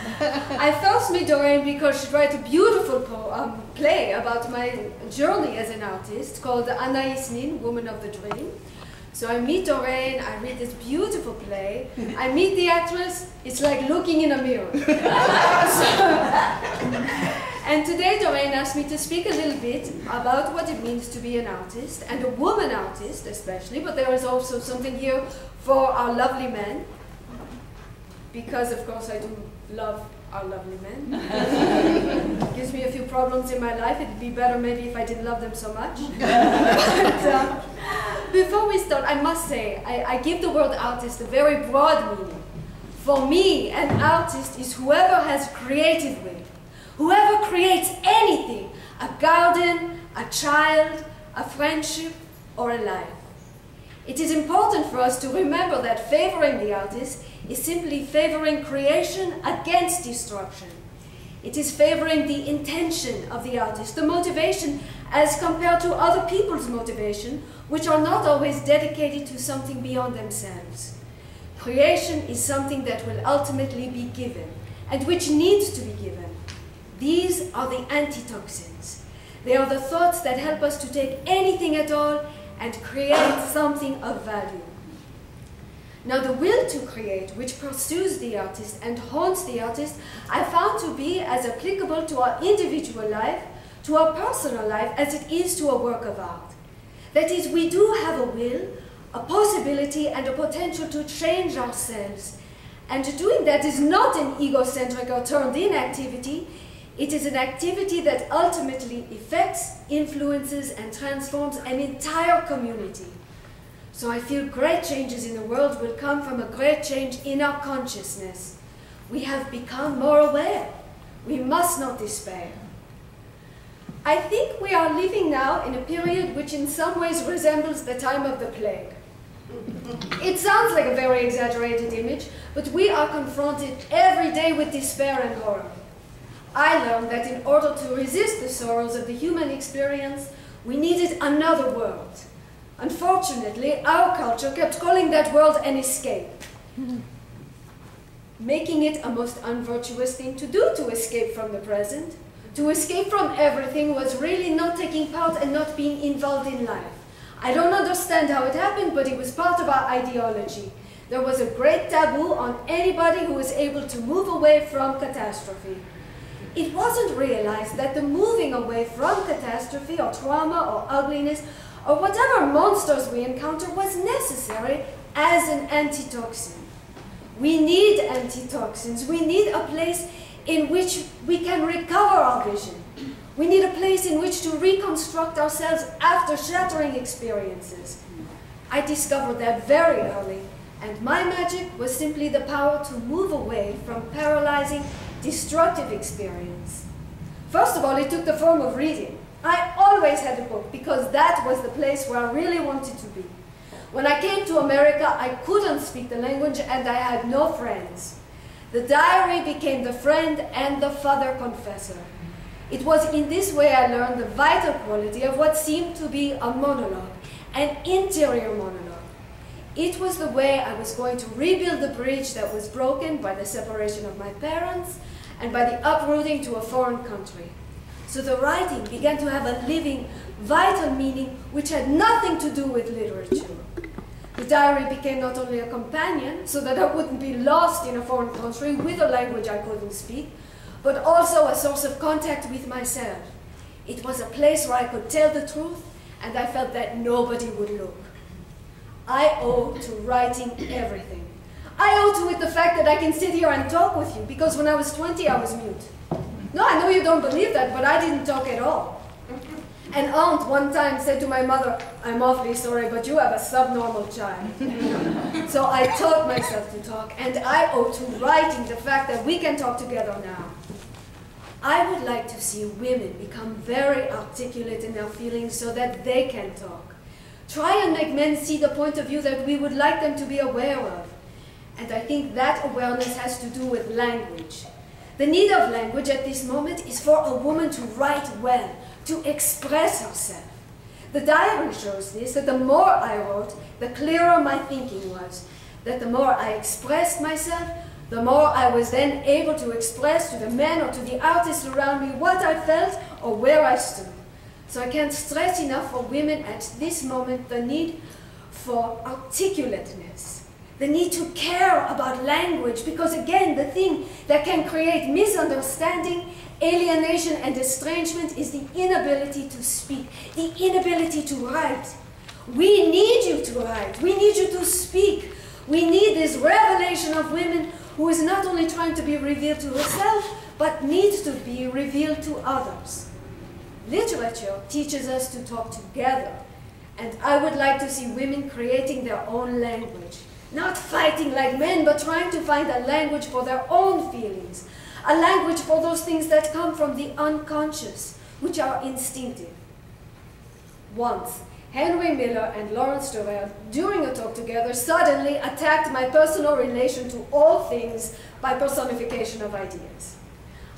I first met Doraine because she wrote a beautiful play about my journey as an artist called Anais Nin, Woman of the Dream. So I meet Doraine, I read this beautiful play, I meet the actress, it's like looking in a mirror. And today Doraine asked me to speak a little bit about what it means to be an artist, and a woman artist especially, but there is also something here for our lovely men, because of course I do love our lovely men. Gives me a few problems in my life. It'd be better maybe if I didn't love them so much. But, before we start, I must say, I give the word artist a very broad meaning. For me, an artist is whoever has creative will, whoever creates anything, a garden, a child, a friendship, or a life. It is important for us to remember that favoring the artist is simply favoring creation against destruction. It is favoring the intention of the artist, the motivation as compared to other people's motivation, which are not always dedicated to something beyond themselves. Creation is something that will ultimately be given, and which needs to be given. These are the antitoxins. They are the thoughts that help us to take anything at all and create something of value. Now, the will to create, which pursues the artist and haunts the artist, I found to be as applicable to our individual life, to our personal life, as it is to a work of art. That is, we do have a will, a possibility, and a potential to change ourselves. And doing that is not an egocentric or turned-in activity. It is an activity that ultimately affects, influences, and transforms an entire community. So I feel great changes in the world will come from a great change in our consciousness. We have become more aware. We must not despair. I think we are living now in a period which in some ways resembles the time of the plague. It sounds like a very exaggerated image, but we are confronted every day with despair and horror. I learned that in order to resist the sorrows of the human experience, we needed another world. Unfortunately, our culture kept calling that world an escape, making it a most unvirtuous thing to do, to escape from the present. To escape from everything was really not taking part and not being involved in life. I don't understand how it happened, but it was part of our ideology. There was a great taboo on anybody who was able to move away from catastrophe. It wasn't realized that the moving away from catastrophe or trauma or ugliness or whatever monsters we encounter was necessary as an antitoxin. We need antitoxins. We need a place in which we can recover our vision. We need a place in which to reconstruct ourselves after shattering experiences. I discovered that very early, and my magic was simply the power to move away from paralyzing, destructive experience. First of all, it took the form of reading. I always had a book because that was the place where I really wanted to be. When I came to America, I couldn't speak the language and I had no friends. The diary became the friend and the father confessor. It was in this way I learned the vital quality of what seemed to be a monologue, an interior monologue. It was the way I was going to rebuild the bridge that was broken by the separation of my parents and by the uprooting to a foreign country. So the writing began to have a living, vital meaning which had nothing to do with literature. The diary became not only a companion, so that I wouldn't be lost in a foreign country with a language I couldn't speak, but also a source of contact with myself. It was a place where I could tell the truth, and I felt that nobody would look. I owe to writing everything. I owe to it the fact that I can sit here and talk with you, because when I was 20, I was mute. No, I know you don't believe that, but I didn't talk at all. An aunt one time said to my mother, "I'm awfully sorry, but you have a subnormal child." So I taught myself to talk, and I owe to writing the fact that we can talk together now. I would like to see women become very articulate in their feelings so that they can talk. Try and make men see the point of view that we would like them to be aware of. And I think that awareness has to do with language. The need of language at this moment is for a woman to write well, to express herself. The diary shows this, that the more I wrote, the clearer my thinking was, that the more I expressed myself, the more I was then able to express to the men or to the artists around me what I felt or where I stood. So I can't stress enough for women at this moment the need for articulateness, the need to care about language, because again, the thing that can create misunderstanding, alienation, and estrangement is the inability to speak, the inability to write. We need you to write. We need you to speak. We need this revelation of women who is not only trying to be revealed to herself, but needs to be revealed to others. Literature teaches us to talk together, and I would like to see women creating their own language, not fighting like men, but trying to find a language for their own feelings, a language for those things that come from the unconscious, which are instinctive. Once, Henry Miller and Lawrence Durrell, during a talk together, suddenly attacked my personal relation to all things by personification of ideas.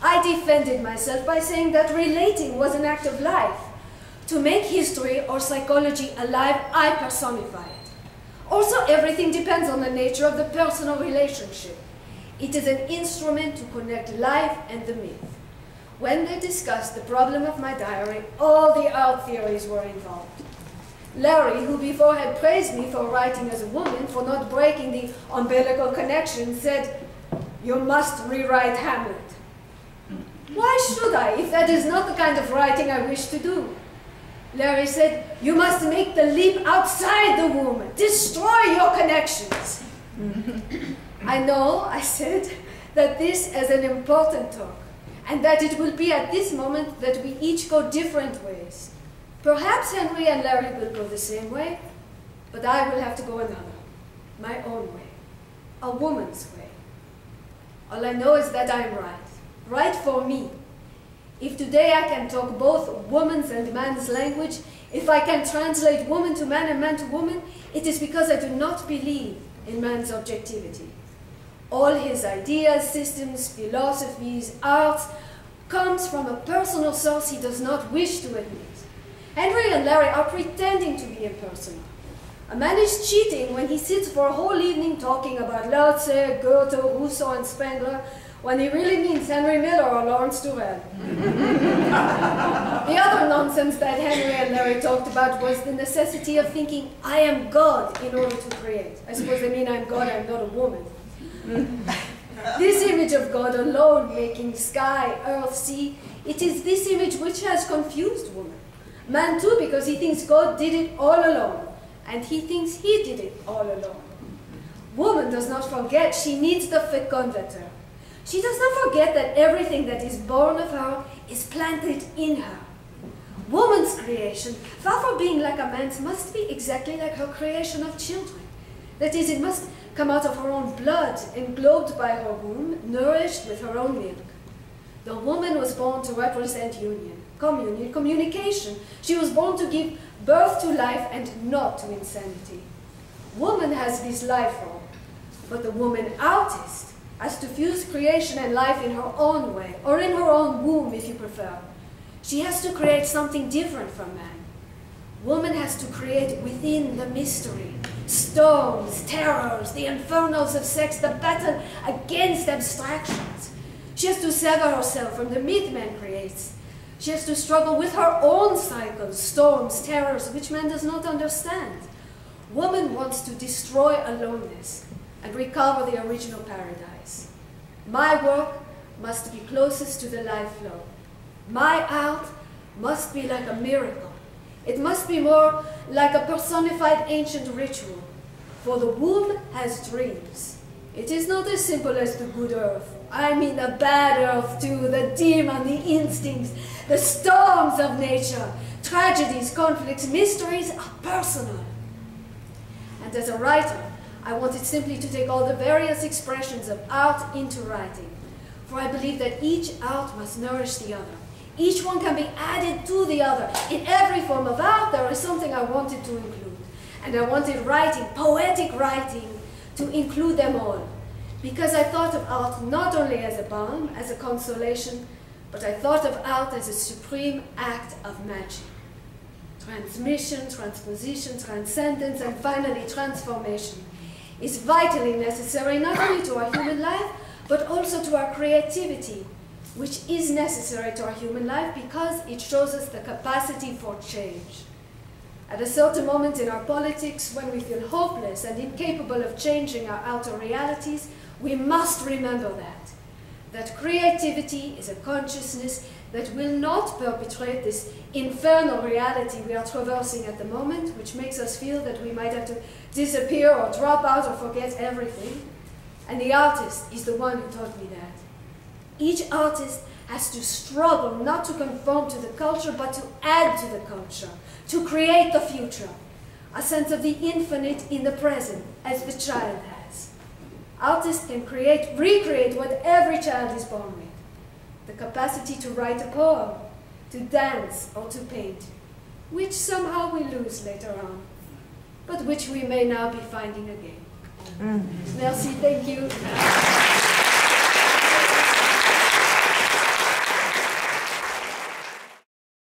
I defended myself by saying that relating was an act of life. To make history or psychology alive, I personify it. Also, everything depends on the nature of the personal relationship. It is an instrument to connect life and the myth. When they discussed the problem of my diary, all the art theories were involved. Larry, who before had praised me for writing as a woman, for not breaking the umbilical connection, said, "You must rewrite Hamlet." Why should I, if that is not the kind of writing I wish to do? Larry said, "You must make the leap outside the womb, destroy your connections." I know, I said, that this is an important talk, and that it will be at this moment that we each go different ways. Perhaps Henry and Larry will go the same way, but I will have to go another, my own way, a woman's way. All I know is that I am right for me. If today I can talk both woman's and man's language, if I can translate woman to man and man to woman, it is because I do not believe in man's objectivity. All his ideas, systems, philosophies, arts comes from a personal source he does not wish to admit. Henry and Larry are pretending to be impersonal. A man is cheating when he sits for a whole evening talking about Lao Tse, Goethe, Rousseau, and Spengler, when he really means Henry Miller or Lawrence Durrell. The other nonsense that Henry and Larry talked about was the necessity of thinking, I am God in order to create. I suppose they mean I'm God, I'm not a woman. This image of God alone, making sky, earth, sea, it is this image which has confused woman. Man too, because he thinks God did it all alone, and he thinks he did it all alone. Woman does not forget she needs the fecundator. She does not forget that everything that is born of her is planted in her. Woman's creation, far from being like a man's, must be exactly like her creation of children. That is, it must come out of her own blood, englobed by her womb, nourished with her own milk. The woman was born to represent union, communion, communication. She was born to give birth to life and not to insanity. Woman has this life form, but the woman artist has to fuse creation and life in her own way, or in her own womb if you prefer. She has to create something different from man. Woman has to create within the mystery, storms, terrors, the infernos of sex, the battle against abstractions. She has to sever herself from the myth man creates. She has to struggle with her own cycles, storms, terrors, which man does not understand. Woman wants to destroy aloneness and recover the original paradise. My work must be closest to the life flow. My art must be like a miracle. It must be more like a personified ancient ritual. For the womb has dreams. It is not as simple as the good earth. I mean the bad earth too, the demon, the instincts, the storms of nature. Tragedies, conflicts, mysteries are personal. And as a writer, I wanted simply to take all the various expressions of art into writing. For I believe that each art must nourish the other. Each one can be added to the other. In every form of art, there is something I wanted to include. And I wanted writing, poetic writing, to include them all. Because I thought of art not only as a balm, as a consolation, but I thought of art as a supreme act of magic. Transmission, transposition, transcendence, and finally transformation is vitally necessary not only to our human life, but also to our creativity, which is necessary to our human life because it shows us the capacity for change. At a certain moment in our politics, when we feel hopeless and incapable of changing our outer realities, we must remember that creativity is a consciousness that will not perpetrate this infernal reality we are traversing at the moment, which makes us feel that we might have to disappear or drop out or forget everything. And the artist is the one who taught me that. Each artist has to struggle not to conform to the culture, but to add to the culture, to create the future, a sense of the infinite in the present, as the child has. Artists can recreate what every child is born with. The capacity to write a poem, to dance, or to paint, which somehow we lose later on, but which we may now be finding again. Merci, thank you.